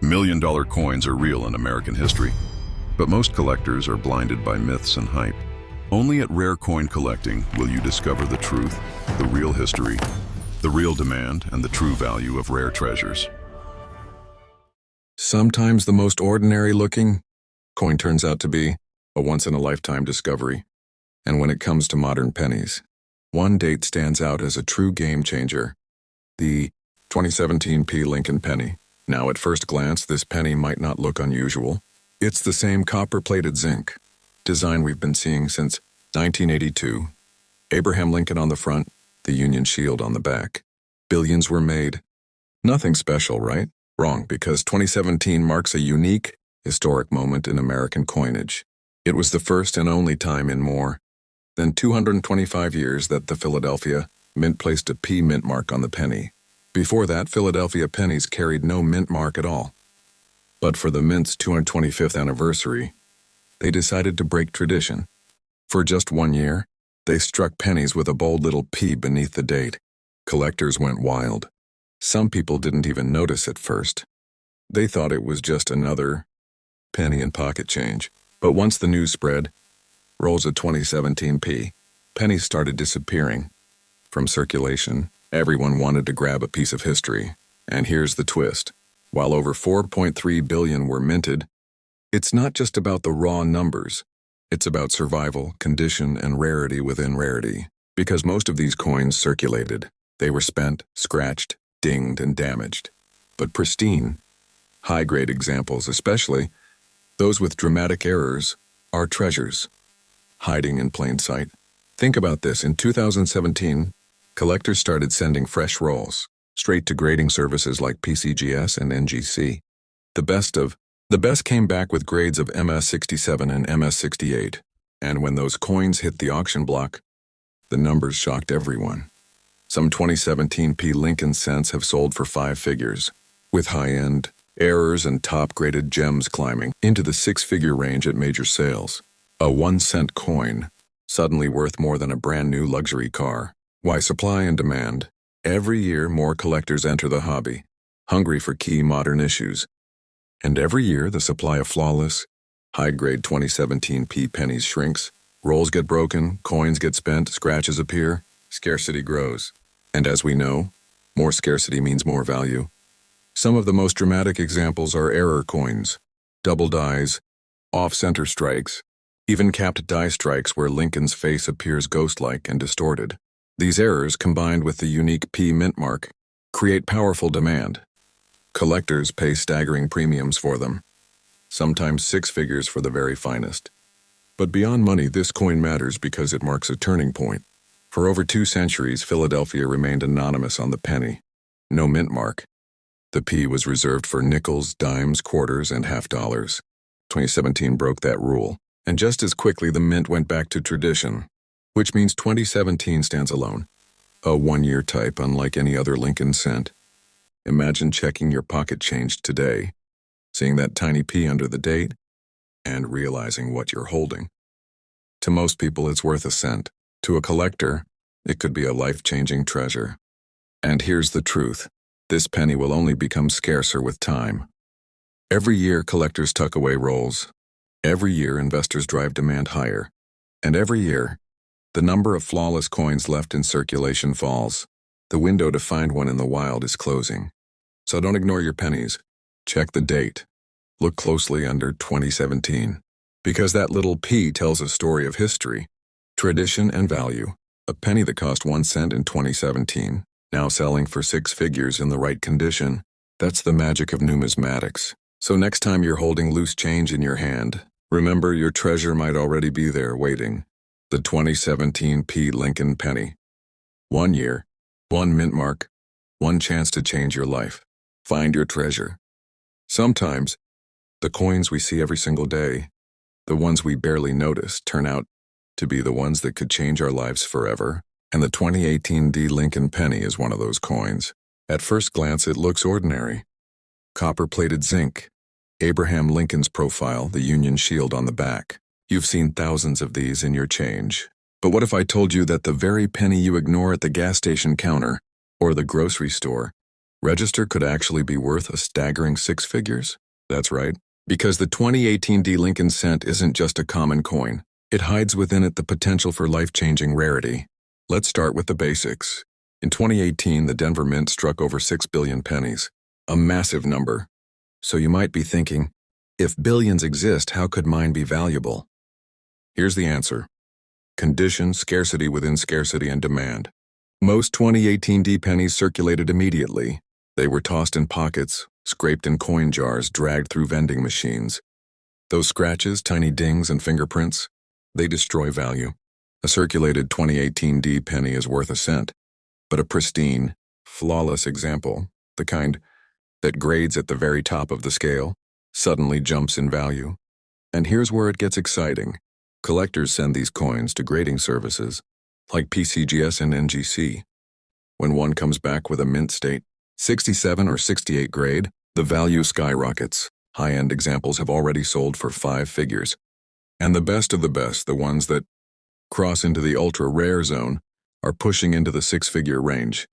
Million-dollar coins are real in American history, but most collectors are blinded by myths and hype. Only at Rare Coin Collecting will you discover the truth, the real history, the real demand, and the true value of rare treasures. Sometimes the most ordinary-looking coin turns out to be a once-in-a-lifetime discovery. And when it comes to modern pennies, one date stands out as a true game-changer: the 2017 P. Lincoln penny. Now, at first glance, this penny might not look unusual. It's the same copper-plated zinc design we've been seeing since 1982. Abraham Lincoln on the front, the Union shield on the back. Billions were made. Nothing special, right? Wrong, because 2017 marks a unique, historic moment in American coinage. It was the first and only time in more than 225 years that the Philadelphia Mint placed a P mint mark on the penny. Before that, Philadelphia pennies carried no mint mark at all. But for the Mint's 225th anniversary, they decided to break tradition. For just 1 year, they struck pennies with a bold little P beneath the date. Collectors went wild. Some people didn't even notice at first. They thought it was just another penny and pocket change. But once the news spread, rolls of 2017 P pennies started disappearing from circulation. Everyone wanted to grab a piece of history. And here's the twist. While over 4.3 billion were minted, it's not just about the raw numbers. It's about survival, condition, and rarity within rarity. Because most of these coins circulated, they were spent, scratched, dinged, and damaged. But pristine, high-grade examples, especially those with dramatic errors, are treasures, hiding in plain sight. Think about this. In 2017, collectors started sending fresh rolls straight to grading services like PCGS and NGC. The best came back with grades of MS67 and MS68. And when those coins hit the auction block, the numbers shocked everyone. Some 2017 P. Lincoln cents have sold for 5 figures, with high-end errors and top-graded gems climbing into the 6-figure range at major sales. A 1-cent coin, suddenly worth more than a brand-new luxury car. Why? Supply and demand. Every year, more collectors enter the hobby, hungry for key modern issues. And every year, the supply of flawless, high-grade 2017 P pennies shrinks. Rolls get broken, coins get spent, scratches appear, scarcity grows. And as we know, more scarcity means more value. Some of the most dramatic examples are error coins, double dies, off-center strikes, even capped die strikes where Lincoln's face appears ghost-like and distorted. These errors, combined with the unique P mint mark, create powerful demand. Collectors pay staggering premiums for them, sometimes 6 figures for the very finest. But beyond money, this coin matters because it marks a turning point. For over 2 centuries, Philadelphia remained anonymous on the penny. No mint mark. The P was reserved for nickels, dimes, quarters, and half dollars. 2017 broke that rule, and just as quickly the mint went back to tradition, which means 2017 stands alone. A 1-year type unlike any other Lincoln cent. Imagine checking your pocket change today, seeing that tiny P under the date, and realizing what you're holding. To most people, it's worth a cent. To a collector, it could be a life-changing treasure. And here's the truth. This penny will only become scarcer with time. Every year, collectors tuck away rolls. Every year, investors drive demand higher. And every year, the number of flawless coins left in circulation falls. The window to find one in the wild is closing. So don't ignore your pennies. Check the date. Look closely under 2017. Because that little P tells a story of history, tradition, and value. A penny that cost 1 cent in 2017, now selling for 6 figures in the right condition. That's the magic of numismatics. So next time you're holding loose change in your hand, remember your treasure might already be there waiting. The 2017 P. Lincoln penny. 1 year, 1 mint mark, 1 chance to change your life. Find your treasure. Sometimes, the coins we see every single day, the ones we barely notice, turn out to be the ones that could change our lives forever. And the 2018 D. Lincoln penny is one of those coins. At first glance, it looks ordinary. Copper-plated zinc, Abraham Lincoln's profile, the Union shield on the back. You've seen thousands of these in your change. But what if I told you that the very penny you ignore at the gas station counter or the grocery store Register could actually be worth a staggering 6 figures? That's right. Because the 2018 D Lincoln cent isn't just a common coin. It hides within it the potential for life-changing rarity. Let's start with the basics. In 2018, the Denver Mint struck over 6 billion pennies. A massive number. So you might be thinking, if billions exist, how could mine be valuable? Here's the answer. Condition, scarcity within scarcity and demand. Most 2018 D pennies circulated immediately. They were tossed in pockets, scraped in coin jars, dragged through vending machines. Those scratches, tiny dings, and fingerprints, they destroy value. A circulated 2018 D penny is worth a cent, but a pristine, flawless example, the kind that grades at the very top of the scale, suddenly jumps in value. And here's where it gets exciting. Collectors send these coins to grading services, like PCGS and NGC. When one comes back with a mint state, 67 or 68 grade, the value skyrockets. High-end examples have already sold for 5 figures. And the best of the best, the ones that cross into the ultra-rare zone, are pushing into the 6-figure range.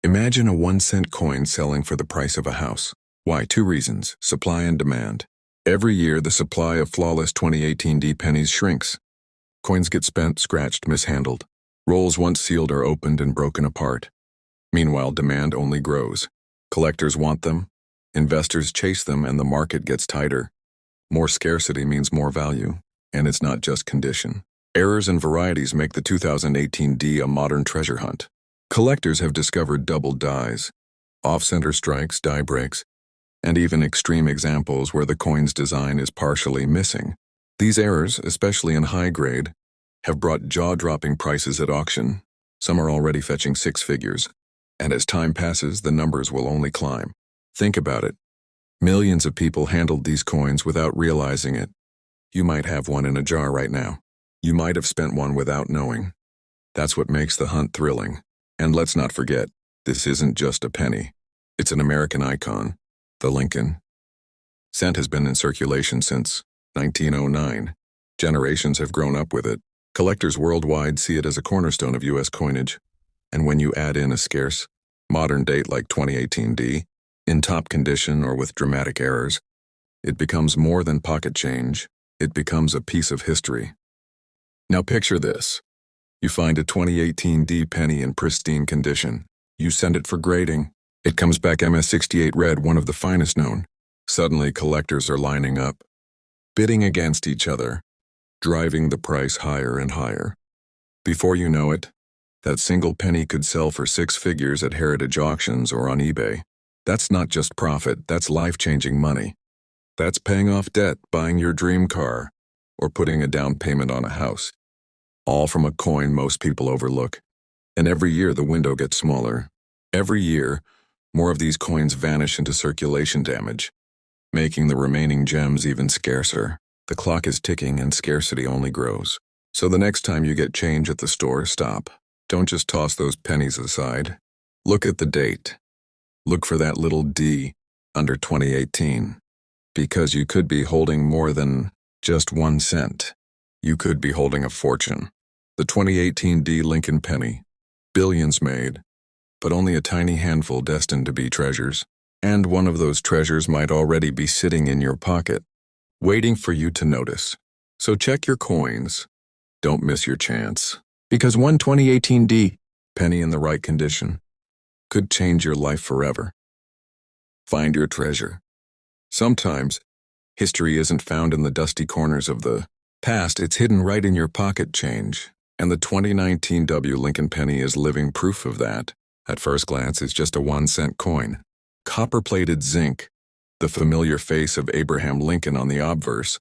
Imagine a 1-cent coin selling for the price of a house. Why? 2 reasons: supply and demand. Every year, the supply of flawless 2018 D pennies shrinks. Coins get spent, scratched, mishandled. Rolls once sealed are opened and broken apart. Meanwhile, demand only grows. Collectors want them, investors chase them, and the market gets tighter. More scarcity means more value, and it's not just condition. Errors and varieties make the 2018 D a modern treasure hunt. Collectors have discovered double dies, off-center strikes, die breaks, and even extreme examples where the coin's design is partially missing. These errors, especially in high grade, have brought jaw-dropping prices at auction. Some are already fetching 6 figures, and as time passes, the numbers will only climb. Think about it. Millions of people handled these coins without realizing it. You might have one in a jar right now. You might have spent one without knowing. That's what makes the hunt thrilling. And let's not forget, this isn't just a penny. It's an American icon, the Lincoln cent has been in circulation since 1909. Generations have grown up with it. Collectors worldwide see it as a cornerstone of U.S. coinage. And when you add in a scarce, modern date like 2018 D, in top condition or with dramatic errors, it becomes more than pocket change. It becomes a piece of history. Now picture this. You find a 2018 D penny in pristine condition. You send it for grading. It comes back MS68 red, one of the finest known. Suddenly, collectors are lining up, bidding against each other, driving the price higher and higher. Before you know it, that single penny could sell for 6 figures at heritage auctions or on eBay. That's not just profit, that's life-changing money. That's paying off debt, buying your dream car, or putting a down payment on a house. All from a coin most people overlook. And every year the window gets smaller. Every year, more of these coins vanish into circulation damage, making the remaining gems even scarcer. The clock is ticking and scarcity only grows. So the next time you get change at the store, stop. Don't just toss those pennies aside. Look at the date. Look for that little D under 2018. Because you could be holding more than just 1 cent. You could be holding a fortune. The 2018 D Lincoln penny. Billions made, but only a tiny handful destined to be treasures. And one of those treasures might already be sitting in your pocket, waiting for you to notice. So check your coins. Don't miss your chance. Because one 2018 D penny in the right condition could change your life forever. Find your treasure. Sometimes, history isn't found in the dusty corners of the past, it's hidden right in your pocket change. And the 2019 W Lincoln penny is living proof of that. At first glance, it's just a 1-cent coin. Copper-plated zinc, the familiar face of Abraham Lincoln on the obverse,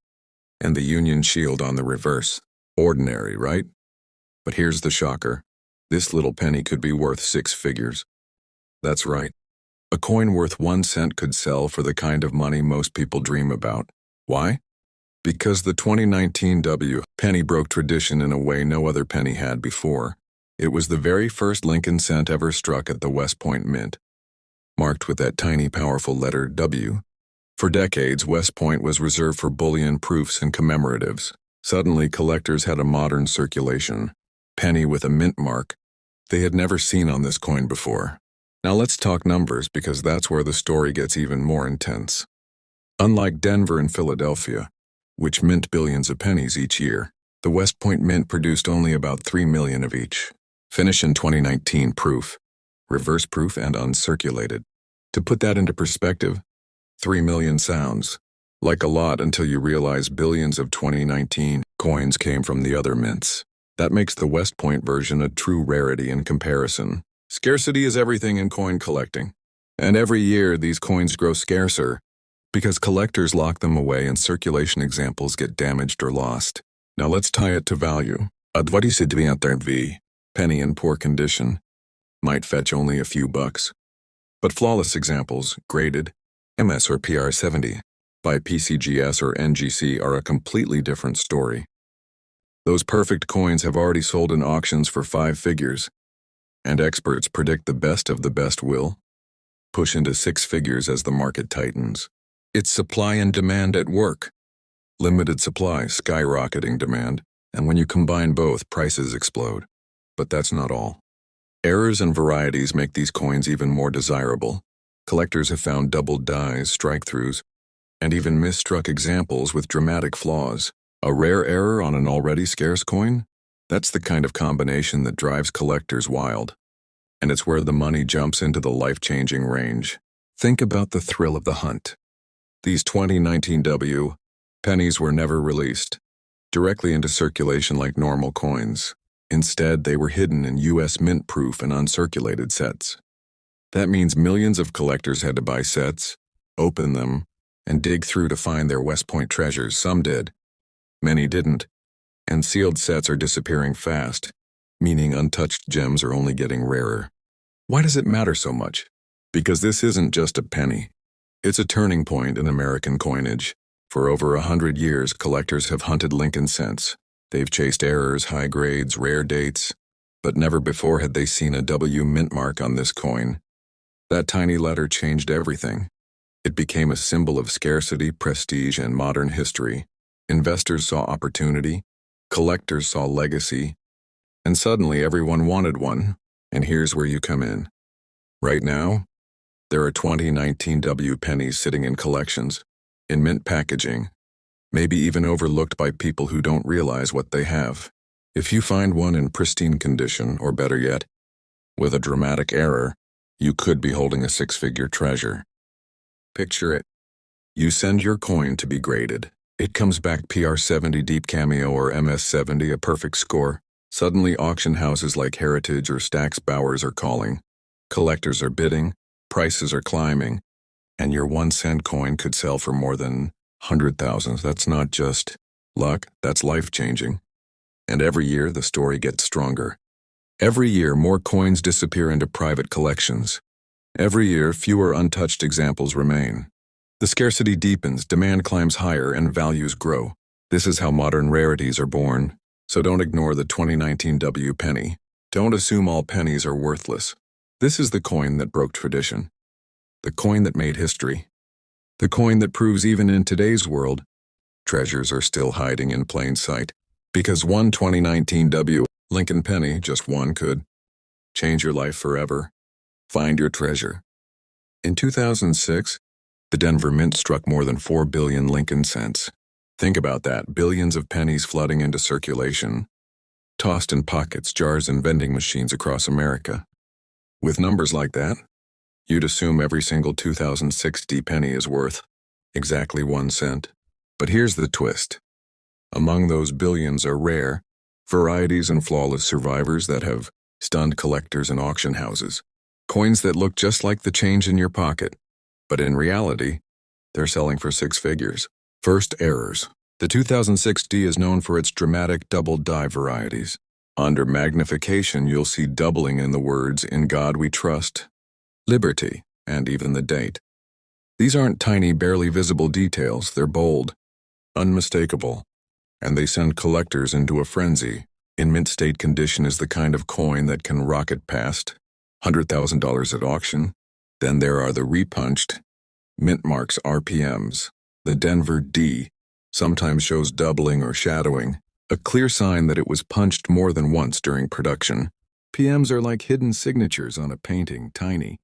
and the Union shield on the reverse. Ordinary, right? But here's the shocker. This little penny could be worth 6 figures. That's right. A coin worth 1 cent could sell for the kind of money most people dream about. Why? Because the 2019 W penny broke tradition in a way no other penny had before. It was the very first Lincoln cent ever struck at the West Point Mint, marked with that tiny, powerful letter W. For decades, West Point was reserved for bullion proofs and commemoratives. Suddenly, collectors had a modern circulation. Penny with a mint mark they had never seen on this coin before. Now let's talk numbers because that's where the story gets even more intense. Unlike Denver and Philadelphia, which mint billions of pennies each year, the West Point Mint produced only about 3 million of each. Finish in 2019 proof, reverse proof and uncirculated. To put that into perspective, 3 million sounds like a lot until you realize billions of 2019 coins came from the other mints. That makes the West Point version a true rarity in comparison. Scarcity is everything in coin collecting. And every year these coins grow scarcer because collectors lock them away and circulation examples get damaged or lost. Now let's tie it to value. A 20 penny in poor condition might fetch only a few bucks. But flawless examples, graded, MS or PR70, by PCGS or NGC are a completely different story. Those perfect coins have already sold in auctions for 5 figures, and experts predict the best of the best will push into 6 figures as the market tightens. It's supply and demand at work. Limited supply, skyrocketing demand, and when you combine both, prices explode. But that's not all. Errors and varieties make these coins even more desirable. Collectors have found doubled dies, strike-throughs, and even misstruck examples with dramatic flaws. A rare error on an already scarce coin? That's the kind of combination that drives collectors wild. And it's where the money jumps into the life-changing range. Think about the thrill of the hunt. These 2019 pennies were never released directly into circulation like normal coins. Instead, they were hidden in U.S. mint-proof and uncirculated sets. That means millions of collectors had to buy sets, open them, and dig through to find their West Point treasures. Some did. Many didn't. And sealed sets are disappearing fast, meaning untouched gems are only getting rarer. Why does it matter so much? Because this isn't just a penny. It's a turning point in American coinage. For over 100 years, collectors have hunted Lincoln cents. They've chased errors, high grades, rare dates, but never before had they seen a W mint mark on this coin. That tiny letter changed everything. It became a symbol of scarcity, prestige, and modern history. Investors saw opportunity, collectors saw legacy, and suddenly everyone wanted one. And here's where you come in. Right now, there are 2019 W pennies sitting in collections, in mint packaging, maybe even overlooked by people who don't realize what they have. If you find one in pristine condition, or better yet, with a dramatic error, you could be holding a 6-figure treasure. Picture it. You send your coin to be graded. It comes back PR70 deep cameo or MS70, a perfect score. Suddenly auction houses like Heritage or Stax Bowers are calling. Collectors are bidding, prices are climbing, and your 1-cent coin could sell for more than 100,000. That's not just luck, that's life-changing. And every year the story gets stronger. Every year more coins disappear into private collections. Every year fewer untouched examples remain. The scarcity deepens, demand climbs higher, and values grow. This is how modern rarities are born. So don't ignore the 2019 W penny. Don't assume all pennies are worthless. This is the coin that broke tradition. The coin that made history. The coin that proves even in today's world, treasures are still hiding in plain sight. Because one 2019 W Lincoln penny, just one, could change your life forever. Find your treasure. In 2006, the Denver Mint struck more than 4 billion Lincoln cents. Think about that, billions of pennies flooding into circulation, tossed in pockets, jars, and vending machines across America. With numbers like that, you'd assume every single 2006 D penny is worth exactly 1 cent. But here's the twist. Among those billions are rare, varieties and flawless survivors that have stunned collectors and auction houses. Coins that look just like the change in your pocket, but in reality, they're selling for 6 figures. First, errors. The 2006 D is known for its dramatic double die varieties. Under magnification, you'll see doubling in the words, "In God We Trust," "Liberty," and even the date. These aren't tiny, barely visible details. They're bold, unmistakable, and they send collectors into a frenzy. In mint state condition is the kind of coin that can rocket past $100,000 at auction. Then there are the repunched, mint marks RPMs. The Denver D sometimes shows doubling or shadowing, a clear sign that it was punched more than once during production. PMs are like hidden signatures on a painting, tiny,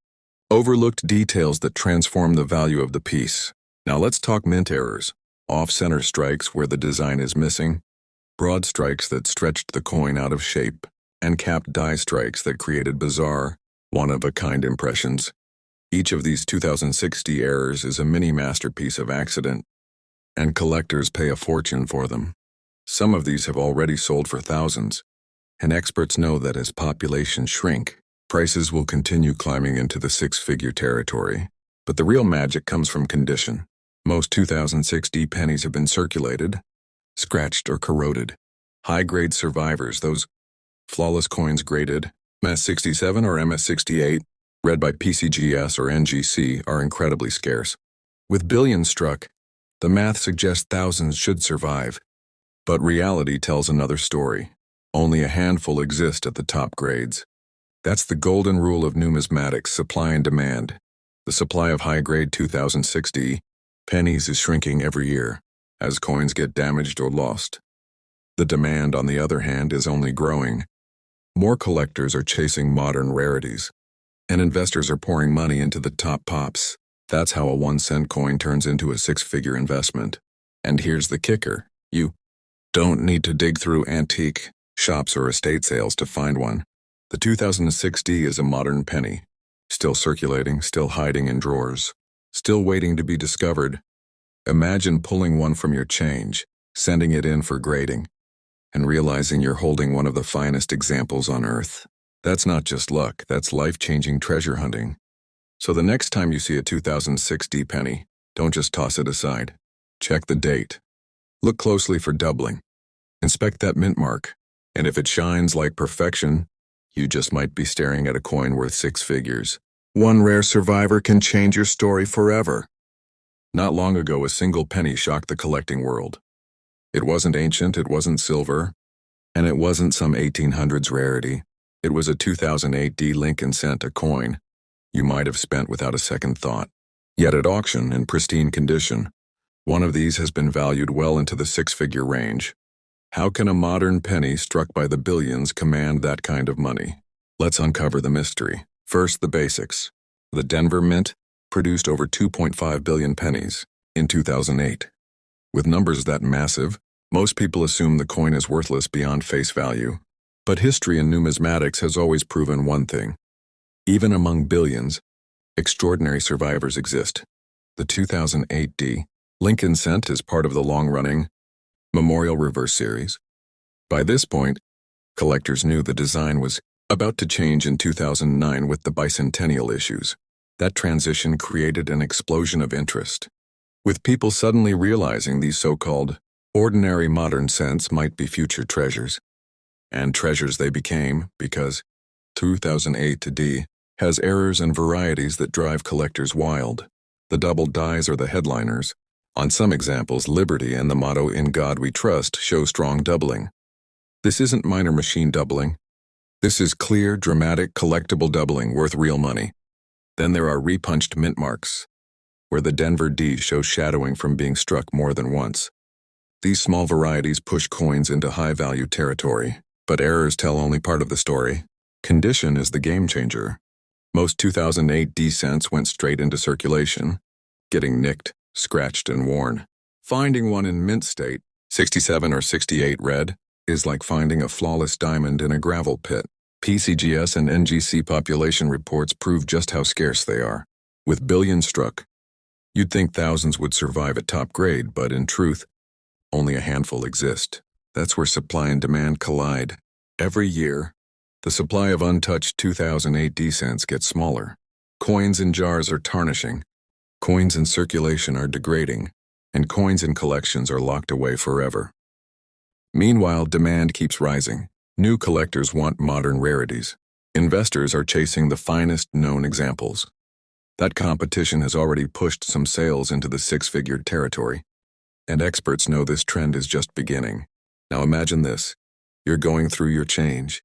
Overlooked details that transform the value of the piece. Now let's talk mint errors. Off-center strikes where the design is missing, broad strikes that stretched the coin out of shape, and capped die strikes that created bizarre, one-of-a-kind impressions. Each of these 2060 errors is a mini masterpiece of accident, and collectors pay a fortune for them. Some of these have already sold for thousands, and experts know that as populations shrink, prices will continue climbing into the six-figure territory. But the real magic comes from condition. Most 2060 pennies have been circulated, scratched or corroded. High-grade survivors, those flawless coins graded MS67 or MS68, read by PCGS or NGC, are incredibly scarce. With billions struck, the math suggests thousands should survive. But reality tells another story. Only a handful exist at the top grades. That's the golden rule of numismatics, supply and demand. The supply of high-grade 2060 pennies is shrinking every year as coins get damaged or lost. The demand, on the other hand, is only growing. More collectors are chasing modern rarities, and investors are pouring money into the top pops. That's how a 1-cent coin turns into a six-figure investment. And here's the kicker. You don't need to dig through antique shops or estate sales to find one. The 2060 is a modern penny, still circulating, still hiding in drawers, still waiting to be discovered. Imagine pulling one from your change, sending it in for grading, and realizing you're holding one of the finest examples on Earth. That's not just luck, that's life-changing treasure hunting. So the next time you see a 2060 penny, don't just toss it aside. Check the date. Look closely for doubling. Inspect that mint mark, and if it shines like perfection, you just might be staring at a coin worth six figures. One rare survivor can change your story forever. Not long ago, a single penny shocked the collecting world. It wasn't ancient, it wasn't silver, and it wasn't some 1800s rarity. It was a 2008 D Lincoln cent, a coin you might have spent without a second thought. Yet at auction, in pristine condition, one of these has been valued well into the six-figure range. How can a modern penny struck by the billions command that kind of money? Let's uncover the mystery. First, the basics. The Denver Mint produced over 2.5 billion pennies in 2008. With numbers that massive, most people assume the coin is worthless beyond face value. But history in numismatics has always proven one thing. Even among billions, extraordinary survivors exist. The 2008 D Lincoln cent is part of the long-running Memorial Reverse series. By this point, collectors knew the design was about to change in 2009 with the bicentennial issues. That transition created an explosion of interest, with people suddenly realizing these so-called ordinary modern cents might be future treasures. And treasures they became because 2008 D has errors and varieties that drive collectors wild. The double dies are the headliners. On some examples, Liberty and the motto "In God We Trust" show strong doubling. This isn't minor machine doubling. This is clear, dramatic, collectible doubling worth real money. Then there are repunched mint marks, where the Denver D shows shadowing from being struck more than once. These small varieties push coins into high-value territory, but errors tell only part of the story. Condition is the game changer. Most 2008 D cents went straight into circulation, getting nicked, scratched, and worn. Finding one in mint state, 67 or 68 red, is like finding a flawless diamond in a gravel pit. PCGS and NGC population reports prove just how scarce they are. With billions struck, you'd think thousands would survive at top grade, but in truth, only a handful exist. That's where supply and demand collide. Every year, the supply of untouched 2008 D cents gets smaller. Coins in jars are tarnishing, coins in circulation are degrading, and coins in collections are locked away forever. Meanwhile, demand keeps rising. New collectors want modern rarities. Investors are chasing the finest known examples. That competition has already pushed some sales into the six-figure territory, and experts know this trend is just beginning. Now imagine this. You're going through your change,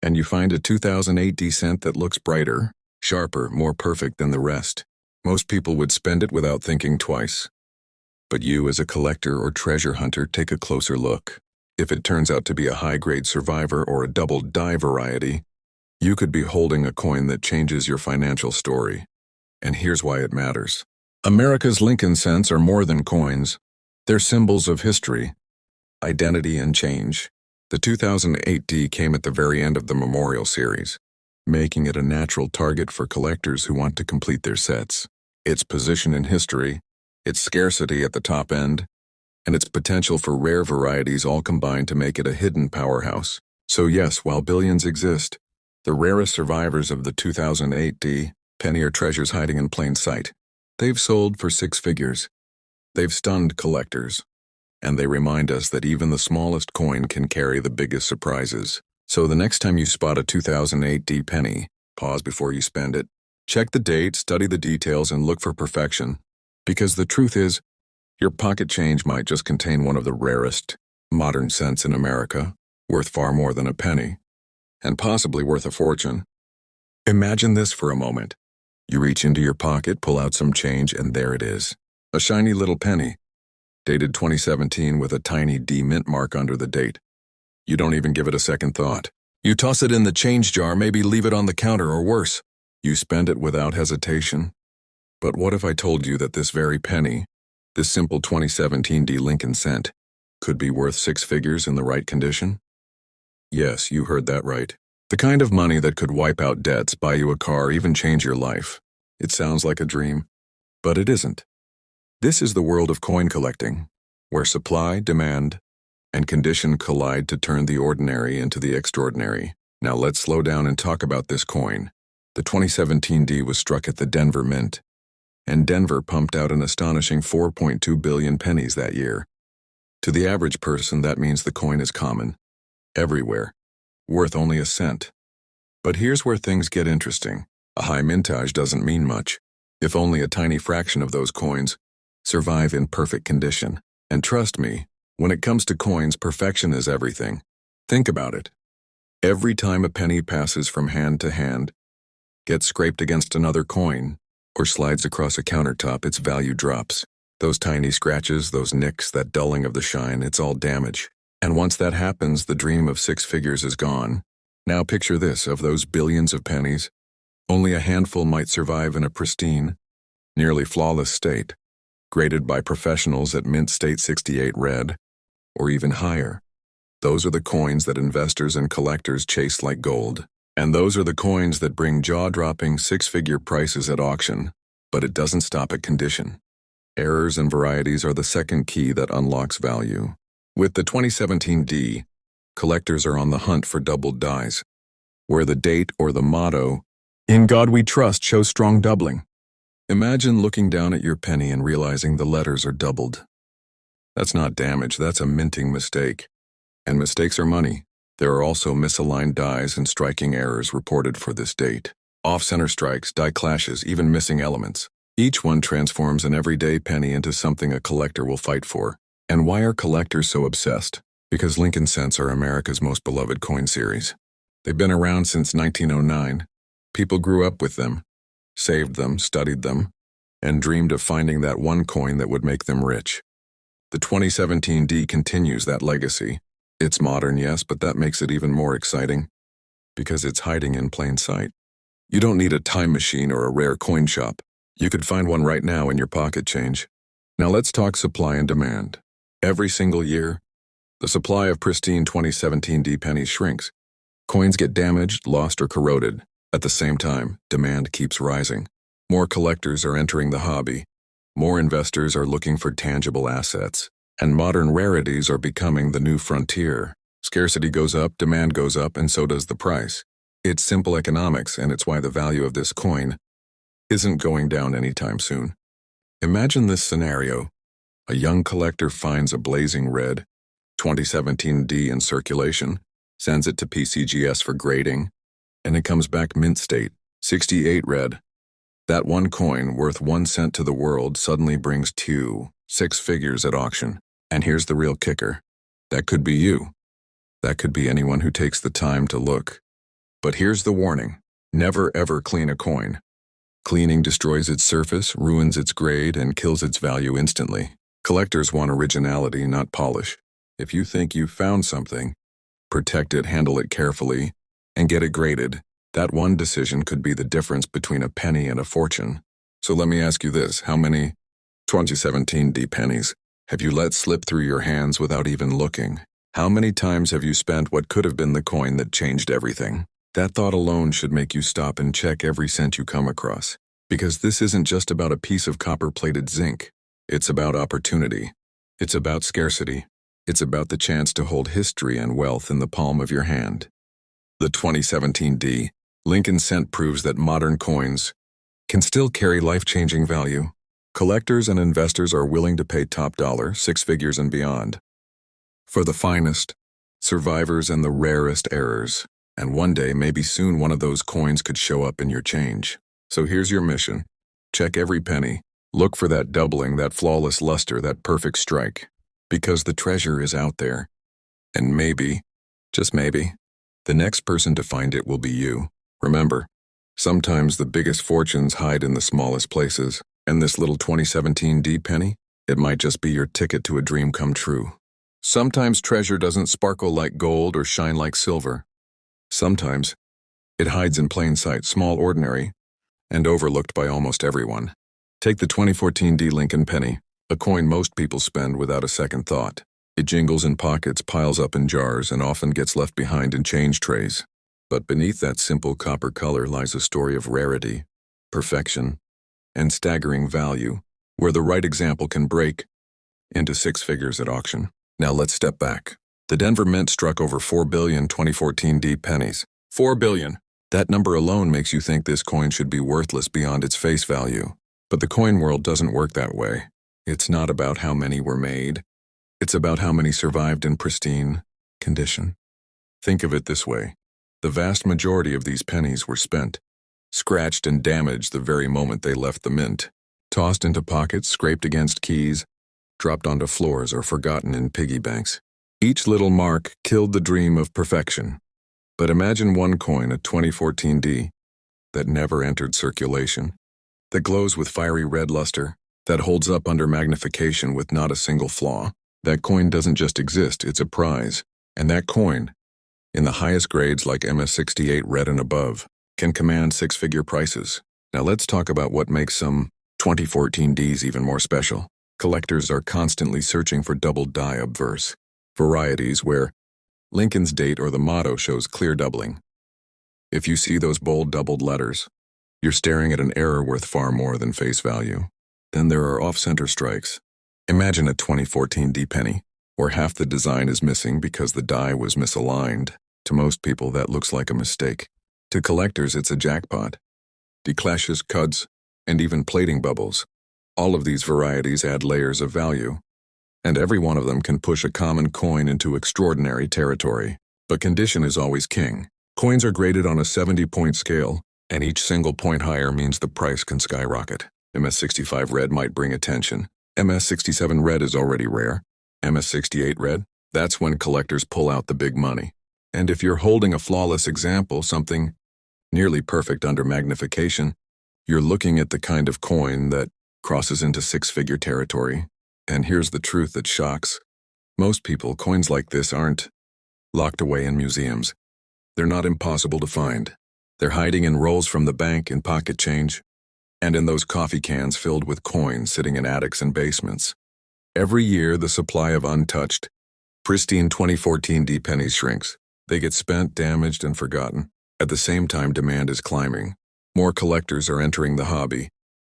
and you find a 2008 D cent that looks brighter, sharper, more perfect than the rest. Most people would spend it without thinking twice. But you, as a collector or treasure hunter, take a closer look. If it turns out to be a high-grade survivor or a double die variety, you could be holding a coin that changes your financial story. And here's why it matters. America's Lincoln cents are more than coins. They're symbols of history, identity, and change. The 2008 D came at the very end of the Memorial Series, making it a natural target for collectors who want to complete their sets. Its position in history, its scarcity at the top end, and its potential for rare varieties all combine to make it a hidden powerhouse. So yes, while billions exist, the rarest survivors of the 2008 D penny are treasures hiding in plain sight. They've sold for six figures. They've stunned collectors. And they remind us that even the smallest coin can carry the biggest surprises. So the next time you spot a 2008 D penny, pause before you spend it. Check the date, study the details, and look for perfection. Because the truth is, your pocket change might just contain one of the rarest modern cents in America, worth far more than a penny, and possibly worth a fortune. Imagine this for a moment. You reach into your pocket, pull out some change, and there it is. A shiny little penny, dated 2017 with a tiny D mint mark under the date. You don't even give it a second thought. You toss it in the change jar, maybe leave it on the counter, or worse, you spend it without hesitation. But what if I told you that this very penny, this simple 2017 D Lincoln cent, could be worth six figures in the right condition? Yes, you heard that right. The kind of money that could wipe out debts, buy you a car, even change your life. It sounds like a dream, but it isn't. This is the world of coin collecting, where supply, demand, and condition collide to turn the ordinary into the extraordinary. Now let's slow down and talk about this coin. The 2017 D was struck at the Denver Mint, and Denver pumped out an astonishing 4.2 billion pennies that year. To the average person, that means the coin is common, everywhere, worth only a cent. But here's where things get interesting. A high mintage doesn't mean much, if only a tiny fraction of those coins survive in perfect condition. And trust me, when it comes to coins, perfection is everything. Think about it. Every time a penny passes from hand to hand, gets scraped against another coin, or slides across a countertop, its value drops. Those tiny scratches, those nicks, that dulling of the shine, it's all damage. And once that happens, the dream of six figures is gone. Now picture this, of those billions of pennies, only a handful might survive in a pristine, nearly flawless state, graded by professionals at Mint State 68 red, or even higher. Those are the coins that investors and collectors chase like gold. And those are the coins that bring jaw-dropping six-figure prices at auction. But it doesn't stop at condition. Errors and varieties are the second key that unlocks value. With the 2017 D, collectors are on the hunt for doubled dies, where the date or the motto, "In God We Trust," shows strong doubling. Imagine looking down at your penny and realizing the letters are doubled. That's not damage, that's a minting mistake. And mistakes are money. There are also misaligned dies and striking errors reported for this date. Off-center strikes, die clashes, even missing elements. Each one transforms an everyday penny into something a collector will fight for. And why are collectors so obsessed? Because Lincoln cents are America's most beloved coin series. They've been around since 1909. People grew up with them, saved them, studied them, and dreamed of finding that one coin that would make them rich. The 2017 D continues that legacy. It's modern, yes, but that makes it even more exciting, because it's hiding in plain sight. You don't need a time machine or a rare coin shop. You could find one right now in your pocket change. Now let's talk supply and demand. Every single year, the supply of pristine 2017 D pennies shrinks. Coins get damaged, lost, or corroded. At the same time, demand keeps rising. More collectors are entering the hobby. More investors are looking for tangible assets. And modern rarities are becoming the new frontier. Scarcity goes up, demand goes up, and so does the price. It's simple economics, and it's why the value of this coin isn't going down anytime soon. Imagine this scenario. A young collector finds a blazing red 2017 D in circulation, sends it to PCGS for grading, and it comes back mint state, 68 red. That one coin, worth 1 cent to the world, suddenly brings six figures at auction. And here's the real kicker. That could be you. That could be anyone who takes the time to look. But here's the warning. Never ever clean a coin. Cleaning destroys its surface, ruins its grade, and kills its value instantly. Collectors want originality, not polish. If you think you've found something, protect it, handle it carefully, and get it graded. That one decision could be the difference between a penny and a fortune. So let me ask you this, how many 2017 D pennies have you let slip through your hands without even looking? How many times have you spent what could have been the coin that changed everything? That thought alone should make you stop and check every cent you come across. Because this isn't just about a piece of copper-plated zinc. It's about opportunity. It's about scarcity. It's about the chance to hold history and wealth in the palm of your hand. The 2017 D Lincoln cent proves that modern coins can still carry life-changing value. Collectors and investors are willing to pay top dollar, 6 figures and beyond, for the finest, survivors and the rarest errors. And one day, maybe soon, one of those coins could show up in your change. So here's your mission. Check every penny. Look for that doubling, that flawless luster, that perfect strike. Because the treasure is out there. And maybe, just maybe, the next person to find it will be you. Remember, sometimes the biggest fortunes hide in the smallest places. And this little 2017 D penny, it might just be your ticket to a dream come true. Sometimes treasure doesn't sparkle like gold or shine like silver. Sometimes it hides in plain sight, small, ordinary, and overlooked by almost everyone. Take the 2014 D Lincoln penny, a coin most people spend without a second thought. It jingles in pockets, piles up in jars, and often gets left behind in change trays. But beneath that simple copper color lies a story of rarity, perfection, and staggering value, where the right example can break into 6 figures at auction. Now let's step back. The Denver Mint struck over 4 billion 2014 D pennies. 4 billion. That number alone makes you think this coin should be worthless beyond its face value. But the coin world doesn't work that way. It's not about how many were made. It's about how many survived in pristine condition. Think of it this way. The vast majority of these pennies were spent, scratched and damaged the very moment they left the mint, tossed into pockets, scraped against keys, dropped onto floors, or forgotten in piggy banks. Each little mark killed the dream of perfection. But imagine one coin, a 2014 D, that never entered circulation, that glows with fiery red luster, that holds up under magnification with not a single flaw. That coin doesn't just exist, it's a prize. And that coin, in the highest grades like MS68 red and above, can command 6-figure prices. Now let's talk about what makes some 2014 Ds even more special. Collectors are constantly searching for double die obverse, varieties where Lincoln's date or the motto shows clear doubling. If you see those bold doubled letters, you're staring at an error worth far more than face value. Then there are off-center strikes. Imagine a 2014 D penny, where half the design is missing because the die was misaligned. To most people, that looks like a mistake. To collectors, it's a jackpot. Declashes, cuts, and even plating bubbles. All of these varieties add layers of value, and every one of them can push a common coin into extraordinary territory. But condition is always king. Coins are graded on a 70-point scale, and each single point higher means the price can skyrocket. MS65 red might bring attention. MS67 red is already rare. MS68 red, that's when collectors pull out the big money. And if you're holding a flawless example, something nearly perfect under magnification, you're looking at the kind of coin that crosses into 6-figure territory. And here's the truth that shocks. Most people, coins like this aren't locked away in museums. They're not impossible to find. They're hiding in rolls from the bank, in pocket change, and in those coffee cans filled with coins sitting in attics and basements. Every year, the supply of untouched, pristine 2014 D pennies shrinks. They get spent, damaged, and forgotten. At the same time, demand is climbing. More collectors are entering the hobby.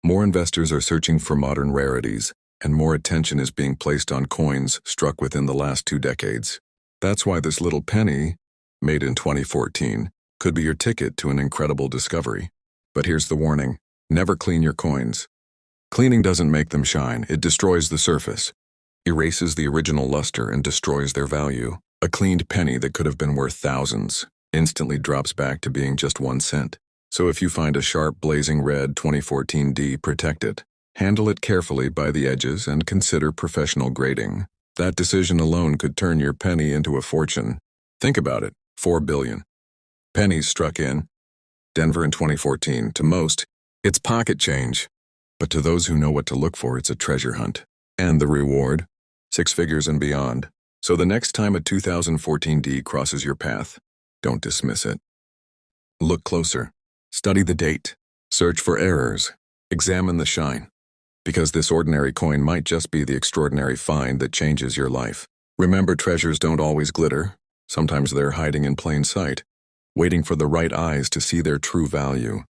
More investors are searching for modern rarities, and more attention is being placed on coins struck within the last 2 decades. That's why this little penny, made in 2014, could be your ticket to an incredible discovery. But here's the warning. Never clean your coins. Cleaning doesn't make them shine, it destroys the surface, erases the original luster, and destroys their value. A cleaned penny that could have been worth thousands instantly drops back to being just 1 cent. So if you find a sharp, blazing red 2014 D, protect it. Handle it carefully by the edges and consider professional grading. That decision alone could turn your penny into a fortune. Think about it, 4 billion. Pennies struck in Denver in 2014. To most, it's pocket change. But to those who know what to look for, it's a treasure hunt. And the reward? 6 figures and beyond. So the next time a 2014 D crosses your path, don't dismiss it. Look closer. Study the date. Search for errors. Examine the shine, because this ordinary coin might just be the extraordinary find that changes your life. Remember, treasures don't always glitter. Sometimes they're hiding in plain sight, waiting for the right eyes to see their true value.